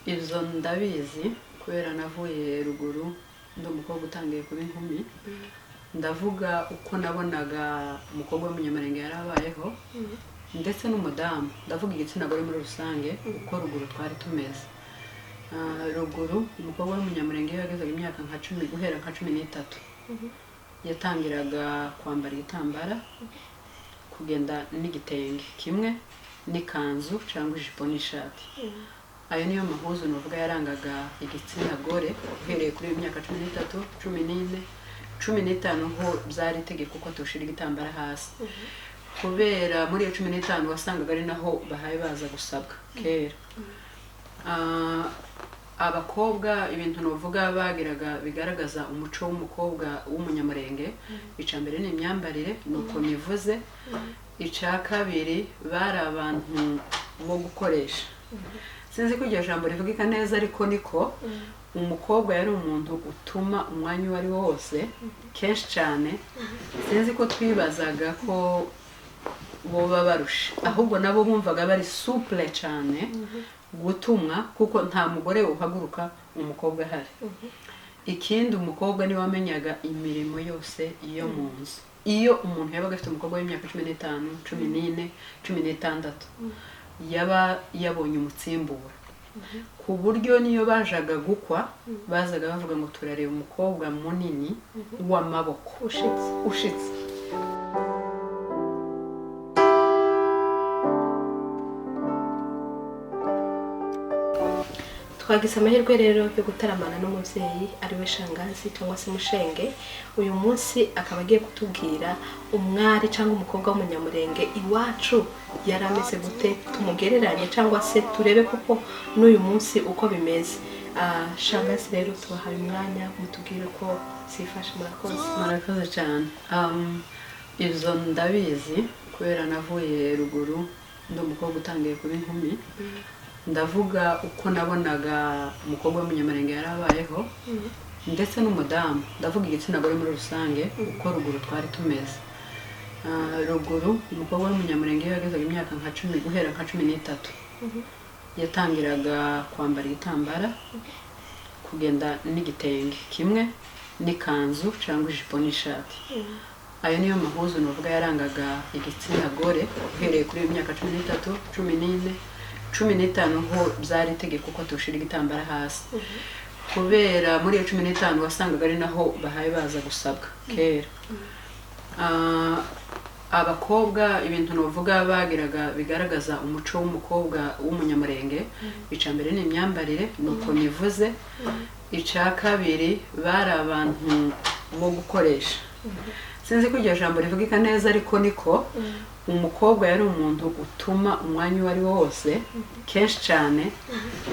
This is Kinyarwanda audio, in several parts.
Izo ndabizi kubera navuye ruguru ndi umukobwa utangiye kuba inkumi. Ndavuga uko nabonaga umukobwa w'umunyamurenge yarabayeho ndetse n'umudamu. Ndavuga igitsina gore muri rusange uko ruguru twari tumeze. Ruguru umukobwa w'umunyamurenge yagezaga imyaka nka 10 guhera nka 13 yatangiraga kwambara igitambara, kugenda n'igitenge kimwe n'ikanzu cyangwa ijipo n'ishati. Ayo niyo mahuzu nuvuga yarangaga igitsina gore uhereye kuri imyaka 13, 14, 15 ho byari itegeko ko tushira igitambara hasi. Kubera muri iyo 15 wasangaga ari naho bahaye baza gusabwa kera. Abakobwa ibintu nuvuga bagiraga bigaragaza umuco w'umukobwa w'umunyamurenge. Icambere ni imyambarire nuko nivuze. Ica kabiri bari abantu bo gukoresha. Sinzi ko iryo jambo rivugika neza ariko niko umukobwa yari umuntu utuma umwanya wari wose kenshi cyane. Sinzi ko twibazaga ko bo babarusha, ahubwo nabo bumvaga bari souple cyane gutumwa kuko nta mugore uhaguruka umukobwa ahari. Ikindi umukobwa ni wamenyaga imirimo yose iyo mu nzu. Iyo umuntu yabaga afite umukobwa w'imyaka 15, 14, 16 yaba yabonye umutsimbura, ku buryo niyo bajaga gukwa bazaga bavuga ngo turareba umukobwa munini w'amaboko ushitse. Twagize amahirwe rero yo gutaramana n'umuvyeyi ari we shangazi cyangwa se mushenge. Uyu munsi akaba agiye kutubwira umwari cyangwa umukobwa w'umunyamurenge iwacu yarameze gute, tumugereranye cyangwa se turebe kuko n'uyu munsi uko bimeze. Shangazi rero tubahaye umwanya mutubwire ko sifashe. Murakoze cyane. Izo ndabizi kubera navuye ruguru ndi umukobwa utangiye kuba inkumi. Ndavuga uko nabonaga umukobwa w'umunyamurenge yarabayeho ndetse n'umudamu. Ndavuga igitsina gore muri rusange uko ruguru twari tumeze. Ruguru umukobwa w'umunyamurenge yagezaga imyaka nka 10 guhera nka 13 yatangiraga kwambara igitambara, kugenda n'igitenge kimwe n'ikanzu cyangwa ijipo n'ishati. Ayo niyo mahuzu nuvuga yarangaga igitsina gore uhereye kuri imyaka 13, 14, 15 ho byari itegeko ko tushira igitambara hasi. Kubera muri iyo 15 wasangaga ari naho bahaye baza gusabwa kera. Abakobwa ibintu nuvuga bagiraga bigaragaza umuco w'umukobwa w'umunyamurenge. Icambere ni imyambarire nuko nivuze. Ica kabiri bari abantu bo gukoresha. Sinzi ko iryo jambo rivugika neza ariko niko umukobwa yari umuntu utuma umwanya wari wose kenshi cyane.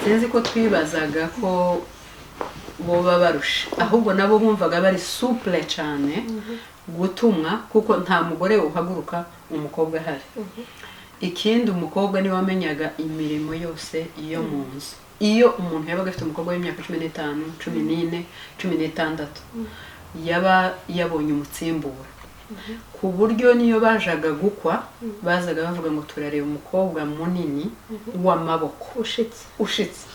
Sinzi ko twibazaga ko bo babarusha, ahubwo nabo bumvaga bari souple cyane gutumwa kuko nta mugore uhaguruka umukobwa ahari. Ikindi umukobwa ni wamenyaga imirimo yose iyo mu nzu. Iyo umuntu yabaga afite umukobwa w'imyaka 15, 14, 16 yaba yabonye umutsimbura, ku buryo niyo bajaga gukwa bazaga bavuga ngo turareba umukobwa munini w'amaboko ushitse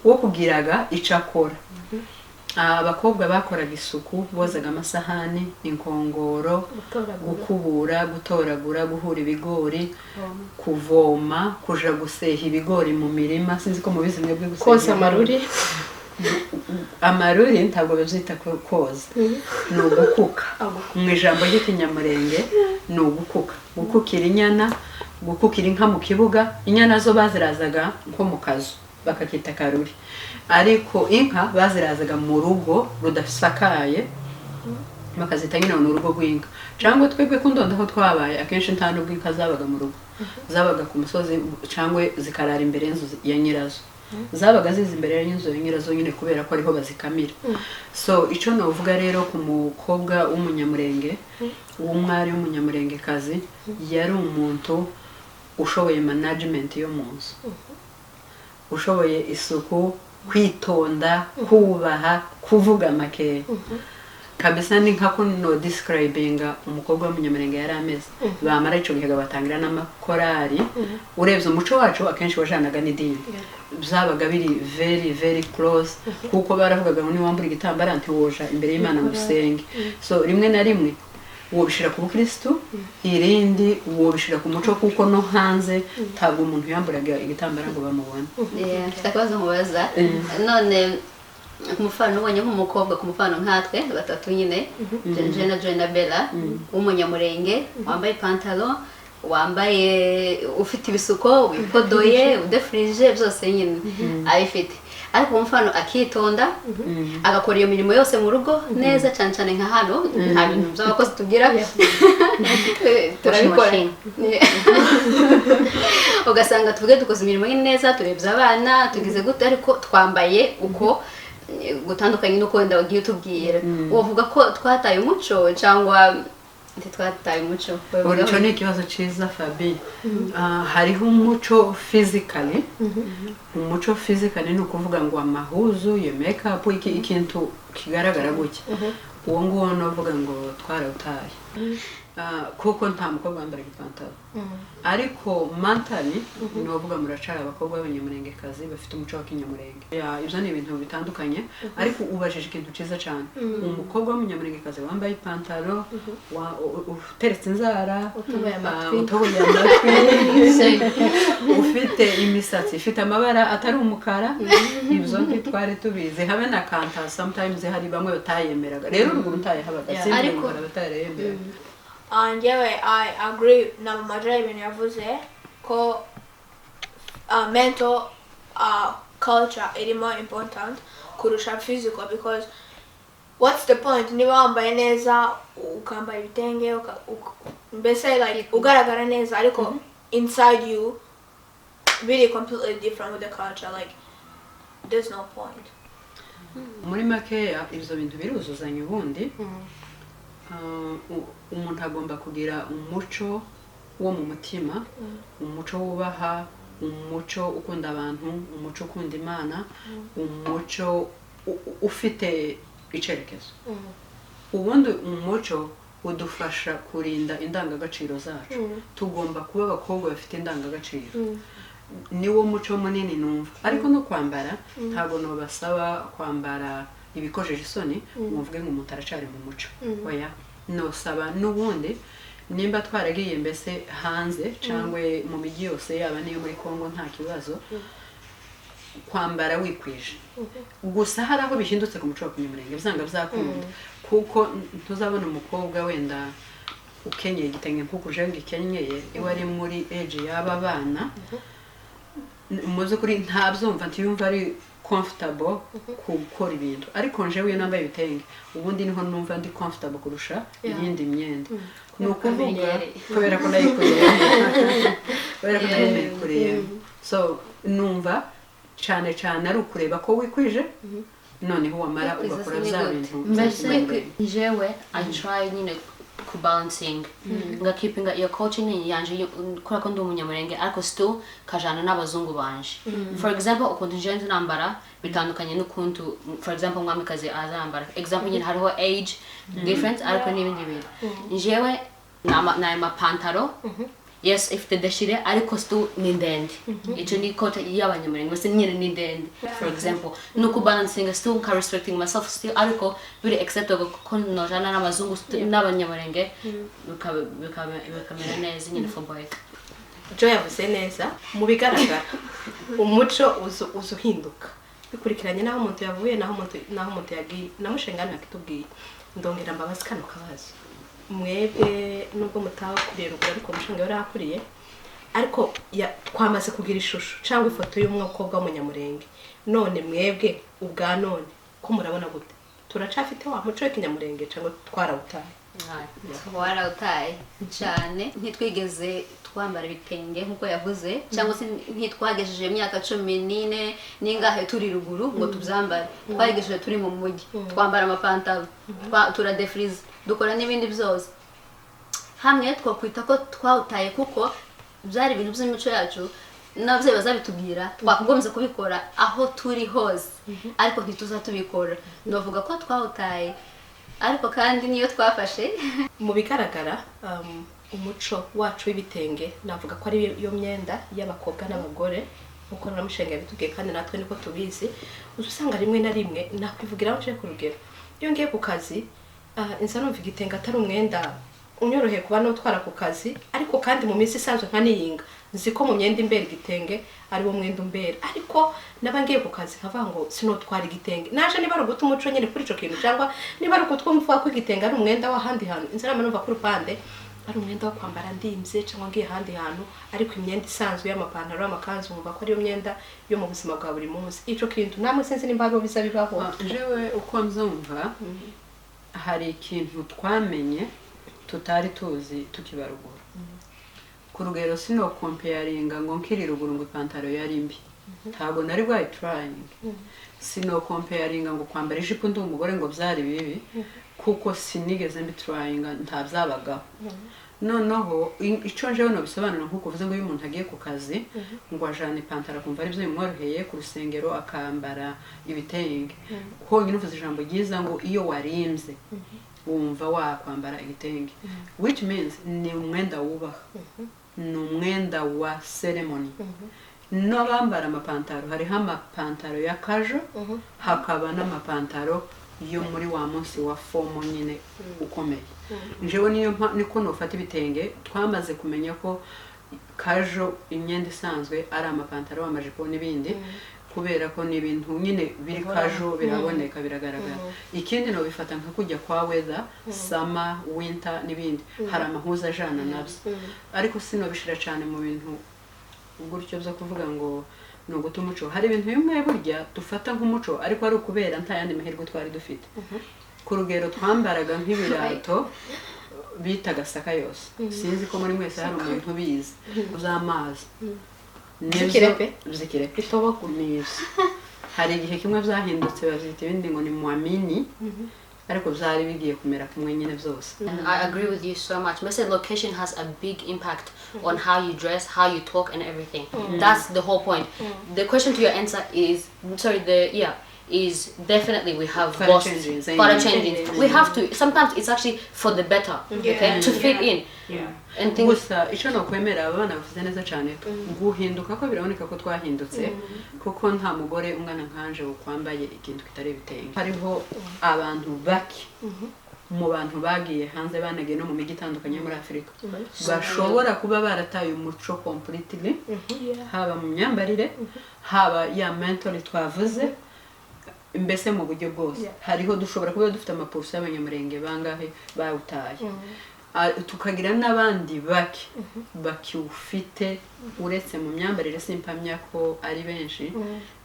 wo kugiraga icakora. Abakobwa bakoraga isuku, bozaga amasahani, inkongoro, gukubura, gutoragura, guhura ibigori, kuvoma, kuja guseha ibigori mu mirima. Sinzi ko mubizi mwebwe guseha koza amaruri. Amaruri ntabwo bavyita koza, ni ugukuka. Mu ijambo ry'ikinyamurenge ni ugukuka. Gukukira inyana, gukukira inka mu kibuga. Inyana zo bazirazaga nko mu kazu bakakita karuri, ariko inka bazirazaga mu rugo rudasakaye bakazita nyine mu rugo rw'inka. Cyangwa twebwe kundonda aho twabaye akenshi nta nubwo inka zabaga mu rugo, zabaga ku musozi cyangwa zikarara imbere y'inzu ya nyirazo. Zabaga zizi imbere y'inzu ya nyirazo nyine kubera ko ariho bazikamira. So ico novuga rero ku mukobwa w'umunyamurenge, w'umwari w'umunyamurenge kazi, yari umuntu ushoboye management yo mu nzu, ushoboye isuku, kwitonda, kubaha, kuvuga make. kabisa ni nka kuno describinga umukobwa w'umunyamurenge yari ameze bamara ico gihe batangira n'amakorari urebye umuco wacu akenshi wajanaga n'idini byabaga biri very very close kuko baravugaga ngo ni wambura igitambara ntiwoja imbere y'Imana mu rusenge so rimwe na rimwe wobishira ku Kristo irindi wobishira ku muco kuko no hanze ntabwo umuntu yamburaga igitambara ngo bamubone takabaza mubaza none kumufano ubonye nk'umukobwa kumufano nkatwe batatu nyine Jenje na Joy na Bella w'umunyamurenge wambaye pantalo wambaye ufite ibisuko wipodoye udefrije byose nyine abifite ariko umufano akitonda agakora iyo mirimo yose mu rugo neza cyane cyane nka hano nta bintu by'abakozi tugira turabikora ugasanga tuvuge dukoze imirimo neza turebye abana tugize gute ariko twambaye uko gutandukanye nuko wenda wagiye utubwira uvuga ko twataye umuco cyangwa twataye umuco umuco ni ikibazo cyiza Fabi hariho umuco physically umuco physically ni ukuvuga ngo amahuzu ya makeup ikintu kigaragara gutya uwo nguwo no vuga ngo twarawutaye kuko nta mukobwa wambara igipantaro ariko mentally no vuga muracara abakobwa b'abanyamurengekazi bafite umuco wa kinyamurenge ibyo ni ibintu bitandukanye ariko ubajije ikintu cyiza cyane umukobwa w'umunyamurengekazi wambaye ipantaro uteretse inzara utoboye amatwi ufite imisatsi ifite amabara atari umukara ibyo ntitwari tubizi habe na kanta sometimes hari bamwe batayemeraga rero urwo utayehabaga sinzi ngo batarayemeraga njyewe I agree na Madra ibintu yavuze ko mental culture iri more important kurusha physical because what's the point niba wambaye neza ukambara ibitenge mbese like ugaragara neza ariko inside you really completely different with the culture like there's no point muri makeya ibyo bintu biruzuzanya ubundi umuntu agomba kugira umuco wo mu mutima umuco wubaha umuco ukunda abantu umuco ukunda Imana umuco ufite icerekezo ubundi umuco udufasha kurinda indangagaciro zacu tugomba kuba abakobwa bafite indangagaciro niwo muco munini numva ariko no kwambara ntabwo no basaba kwambara ibikojeje isoni muvuge ngo umuntu aracari mu muco oya no saba n'ubundi nimba twaragiye mbese hanze cyangwa mu migi yose yaba niyo muri Kongo nta kibazo kwambara wikwije gusa hari aho bihindutse ku muco wa kinyamurenge byanga byakunda kuko tuzabona umukobwa wenda ukenyeye igitenge nkuko uje ikenyeye iwe ari muri age y'aba bana muze kuri ntabyumva ntiyumva ari comfortable gukora ibintu ariko njewe nambaye ibitenge ubundi niho numva ndi comfortable kurusha iyindi myenda nukuvuga kubera ko nayikoreye so numva cyane cyane ari ukureba ko wikwije noneho wamara ugakora bya bintu mbese jewe I try nyine kubalancing ngakipinga iyo coaching yanje kora ko ndi umunyamurenge ariko still kajana n'abazungu banje for example ukuntu nje nambara bitandukanye n'ukuntu for example mwamikazi azambara example nyine hariho age difference ariko n'ibindi bintu njewe na mapantaro yes if the deshire ariko still ni ndende ico ni kote y'abanyamurenge bose nyine ni ndende for example no kubalancing still ka respecting myself still ariko biri acceptable ko nojana n'abazungu n'abanyamurenge bikamera neza nyine for boy Joy yavuze neza mu bigaragara umuco uzuhinduka bikurikiranye naho umuntu yavuye naho umuntu yagiye namushengana yakitubwiye ndongera mbabazi kano kabazo mwebwe nubwo mutakuriye ruguru ariko mushinga yari akuriye ariko twamaze kugira ishusho cyangwa ifoto y'umukobwa w'umunyamurenge none mwebwe ubwa none ko murabona gute turacafite wa muco w'ikinyamurenge cyangwa twarawutaye twarawutaye cyane ntitwigeze twambara ibitenge nkuko yavuze cyangwa se ntitwagejeje imyaka 14 ningahe turi ruguru ngo tubyambare twagejeje turi mu mujyi twambara amapantalo turadefrize dukora n'ibindi byose hamwe twakwita ko twawutaye kuko byari ibintu by'imico yacu nabyo bazabitubwira twakugomeza kubikora aho turi hose ariko ntituza tubikora ndavuga ko twawutaye ariko kandi niyo twafashe mu bigaragara umuco wacu w'ibitenge navuga ko ari yo myenda y'abakobwa n'abagore nkuko namushenge yabitubwiye kandi natwe niko tubizi usanga rimwe na rimwe nakwivugira nje ku rugero iyo ngiye ku kazi inza numva igitenge atari umwenda unyoroheye kuba notwara ku kazi ariko kandi mu minsi isanzwe nkaniyinga nzi ko mu myenda imbere igitenge ari wo mwenda umbere ariko nabangiye ku kazi nkavuga ngo sinotwara igitenge naje niba ruguta umuco nyine kuri ico kintu cyangwa niba rukutwumva ko igitenge ari umwenda w'ahandi hantu inzira numva ku rupande ari umwenda wo kwambara ndimze cyangwa ngiye ahandi hantu ariko imyenda isanzwe y'amapantaro y'amakanzu nkumva ko ari yo myenda yo mu buzima bwa buri munsi ico kintu namwe sinzi nimba biba biza bibaho jewe uko mzumva hari ikintu twamenye tutari tuzi tukibaruguru ku rugero sino comparinga ngo nkiri ruguru ngo ipantaro yari mbi ntabwo nari bwayi trying sino comparinga ngo kwambara ijipo ndi umugore ngo byari bibi kuko sinigeze mbi trying nta byabagaho noneho ico njewe no bisobanura nkuko uvuze ngo iyo umuntu agiye ku kazi ngo ajana ipantaro kumva ari byo bimworoheye ku rusengero akambara ibitenge honyine uvuze ijambo ryiza ngo iyo warimze wumva wakwambara igitenge which means ni umwenda wubaha ni umwenda wa ceremony n'abambara amapantaro hariho amapantaro ya kajo hakaba n'amapantaro yo muri wa munsi wa fomo nyine ukomeye njewe niyo niko nofata ibitenge twamaze kumenya ko kajo imyenda isanzwe ari amapantaro amajipo n'ibindi kubera ko ni ibintu nyine biri kajo biraboneka biragaragara ikindi no bifata nka kujya kwa weather summer winter n'ibindi hari amahuza ajana nabyo ariko sino bishira cyane mu bintu gutyo byo kuvuga ngo no guta umuco hari ibintu bimwe burya dufata nk'umuco ariko ari ukubera ntayandi mahirwe twari dufite ku rugero twambaraga nk'ibirato bita gasaka yose sinzi ko muri mwese hari umuntu bizi uzamazi zikire bitoboku neza hari igihe kimwe byahindutse bazita ibindi ngo ni muamini ariko byari bigiye kumera kumwe nyine byose. I agree with you so much. Message location has a big impact on how you dress, how you talk and everything. That's the whole point. The question to your answer is is definitely we have lost para changes. We have to sometimes it's actually for the better, okay, to fit in. And things gusa ico no kwemera abana bavuze neza cyane guhinduka ko biraboneka ko twahindutse kuko nta mugore umwana nkanje ukwambaye ikintu kitari bitenge hariho abantu baki mu bantu bagiye hanze banagiye no mu migi itandukanye muri Afrika bashobora kuba barataye umuco completely haba mu myambarire haba ya mental twavuze mbese mu buryo bwose hariho dushobora kuba dufite amapursa y'abanyamurenge bangahe bawutaye tukagira n'abandi baki ufite uretse mu myambarire simpamya ko ari benshi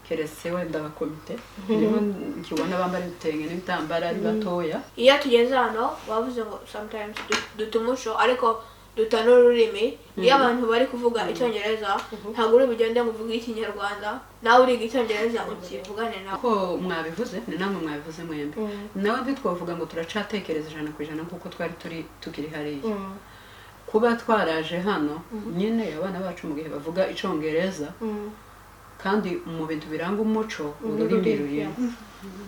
keretse wenda abakomite nibo nkibona bambara ibitenge n'ibitambara ari batoya iyo tugeze hano bavuze ngo sometimes dutumuco ariko dutana ururimi iyo abantu bari kuvuga icyongereza ntabwo uri bugende ngo uvuge ikinyarwanda nawe uriga icyongereza ukivugane nawe ko mwabivuze ni namwe mwabivuze mwembi nawe ntitwavuga ngo turacatekereza 100% kuko twari tukiri hariya kuba twaraje hano nyine abana bacu mu gihe bavuga icyongereza kandi mu bintu biranga umuco ururimi rurimo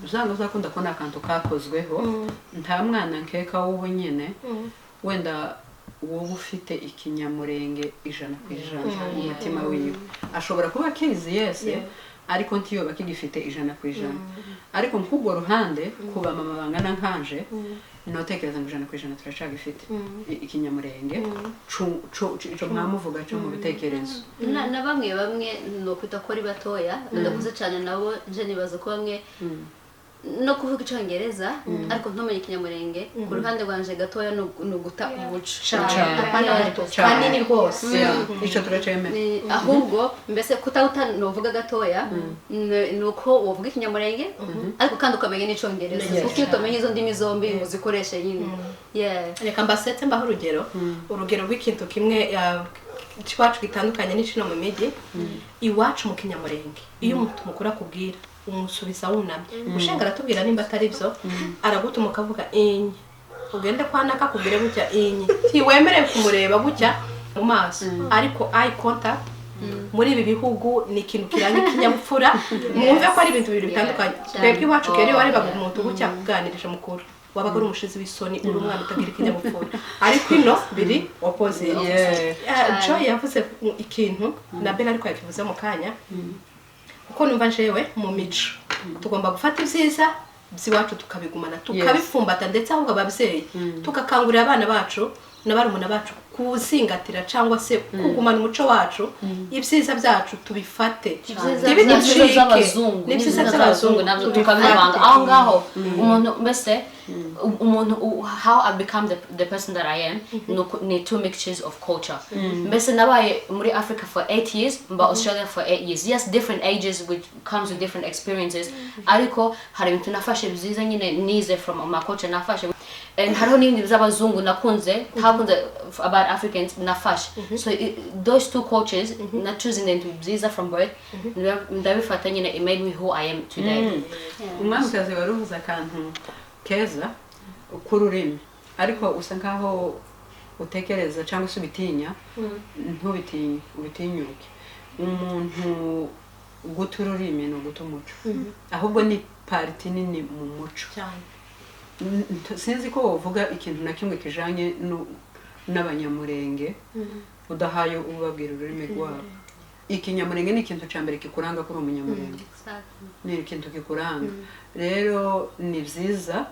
uzanga uzakunda ko nakantu kakozweho nta mwana nkeka wowe nyine wenda wowe ufite ikinyamurenge 100% mu mutima wiwe ashobora kuba akizi yese ariko ntiyo bakigifite 100% ariko nk'ubwo ruhande kuba mama bangana nkanje notekereza ngo 100% turacagifite ikinyamurenge cyo mwamuvuga cyo mu bitekerezo na bamwe no kwita ko ari batoya ndakuze cyane nabo nje nibaza ko bamwe no kuvuga icyongereza ariko ntumenye ikinyamurenge ku ruhande rwanje gatoya no guta umuco kanini rwose icyo turacemera ahubwo mbese kutawuta novuga gatoya nuko wovuga ikinyamurenge ariko kandi ukamenya n'icyongereza kuko iyo utamenya izo ndimi zombi uzikoreshe nyine reka mbasetse mbaho urugero rw'ikintu kimwe cyacu gitandukanye n'icino mu migi iwacu mu kinyamurenge iyo umuntu mukuru akubwira umusubiza wunamye ushenga aratubwira nimba atari byo aragutuma ukavuga inyi ugende kwanaka kubwire gutya inyi ntiwemerewe kumureba gutya mu maso ariko eye contact muri ibi bihugu ni ikintu kiranga ikinyabupfura mwumve ko ari ibintu bibiri bitandukanye twebwe iwacu kera warebaga umuntu gutya kuganirije mukuru wabaga uri umushizi w'isoni uri umwana utagira ikinyabupfura ariko ino biri opposite. Joy yavuze ikintu na Bella ariko yakivuze mu kanya kuko numva jewe mu mico tugomba gufata ibyiza by'iwacu tukabigumana tukabifumbata ndetse ahubwo ababyeyi tukakangurira abana bacu n'abarumuna bacu kuzingatira cyangwa se kugumana umuco wacu ibyiza byacu tubifate ibyiza by'abazungu nabyo tukabivanga aho ngaho umuntu mbese umuntu how I become the person that I am ni two mixtures of culture. Mbese nabaye muri Africa for 8 years mba Australia for 8 years. Yes, different ages which comes with different experiences ariko hari ibintu nafashe byiza nyine nize from my culture nafashe and hariho n'ibindi by'abazungu nakunze about Africans nafashe. So those two cultures na choosing them to byiza from birth ndabifata nyine it made me who I am today. Umwamikazi waruvuze akantu keza kururimi ariko usa nkaho utekereza cyangwa se ubitinya ntubitinye ubitinyuke. Umuntu guta ururimi no guta umuco ahubwo ni parti nini mu muco. Sinzi ko uvuga ikintu na kimwe kijanye n'abanyamurenge udahaye ubabwira ururimi rwabo. Ikinyamurenge ni ikintu cyambere kikuranga kuri umunyamurenge. Ni ikintu kikuranga. Rero ni byiza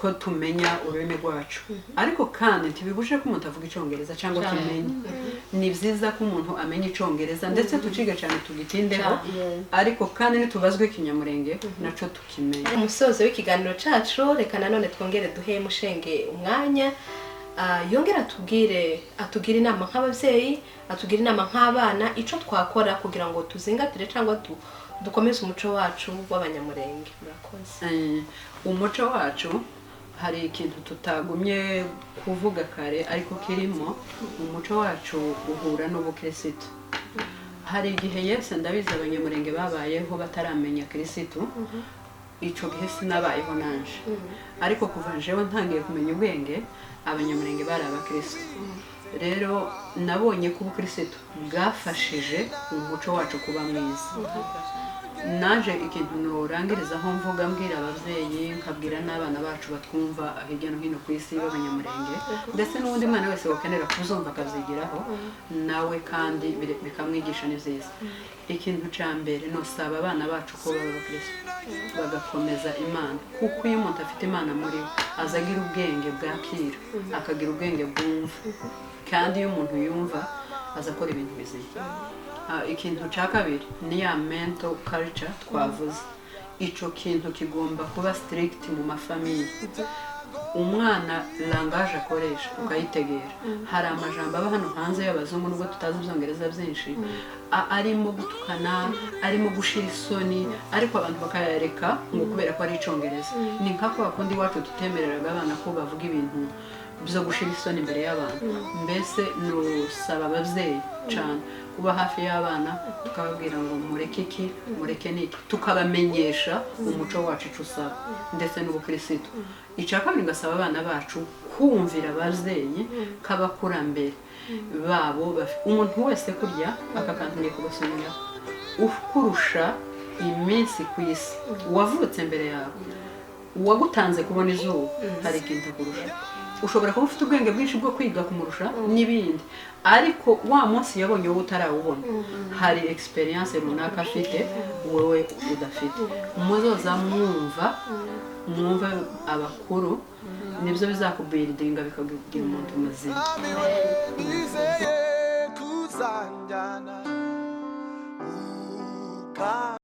ko tumenya ururimi rwacu ariko kandi ntibibuje ko umuntu avuga icyongereza cyangwa kimenya. Ni byiza ko umuntu amenya icyongereza ndetse tuciga cyane tugitindeho ariko kandi nitubazwe ikinyamurenge naco tukimenya. Umusozo w'ikiganiro cacu reka nanone twongere duhe Mushenge umwanya yongera atugire inama nk'ababyeyi atugire inama nk'abana ico twakora kugira ngo tuzingatire cyangwa dukomeze umuco wacu w'abanyamurenge. Murakoze. Umuco wacu hari ikintu tutagumye kuvuga kare ariko kirimo umuco wacu uhura n'ubukristo. Hari igihe Yesu ndabizi abanyamurenge babayeho bataramenya Kristo ico gihe sinabayeho nanje ariko kuva jewe ntangiye kumenya ubwenge abanyamurenge bari abakristo. Rero nabonye ko ubukristo bwafashije umuco wacu kuba mwiza. Naje ikintu norangiriza aho mvuga mbwira abavyeyi nkabwira n'abana bacu batwumva hirya no hino ku isi b'abanyamurenge ndetse n'undi mwana wese wakenera kuzumva akavyigiraho nawe kandi bikamwigisha nivyiza. Ikintu ca mbere no saba abana bacu ko baba abakristo bagakomeza Imana kuko iyo umuntu afite Imana muri we azagira ubwenge bwakira akagira ubwenge bwumva kandi iyo umuntu yumva azakora ibintu bizima. Ikintu ca kabiri ni ya mental culture twavuze. Ico kintu kigomba kuba strict mu mafamiye. Umwana language akoresha ukayitegera. Hari amajambo aba hano hanze y'abazungu nubwo tutazi ibyongereza byinshi arimo gutukana arimo gushira isoni ariko abantu bakayareka ngo kubera ko ari icongereza. Ni nka kwa kundi wacu tutemereraga abana ko bavuga ibintu byo gushira isoni imbere y'abantu. Mbese nusaba abavyeyi cyane kuba hafi y'abana tukababwira ngo mureke iki mureke niki tukabamenyesha umuco wacu icusaba ndetse n'ubukristo. Icya kabiri ngasaba abana bacu kumvira abavyeyi kabakurambere babo umuntu wese kurya akakantuye kubasomera ukurusha iminsi kwisi wavutse mbere yawe uwagutanze kubona izuba hari ikintu kurusha. Ushobora kuba ufite ubwenge bwinshi bwo kwiga kumurusha n'ibindi ariko wa munsi yabonye wowe utarawubona hari experience runaka afite wowe udafite. Muzoza mwumva abakuru nibyo bizakubuildinga bikagira umuntu muzima.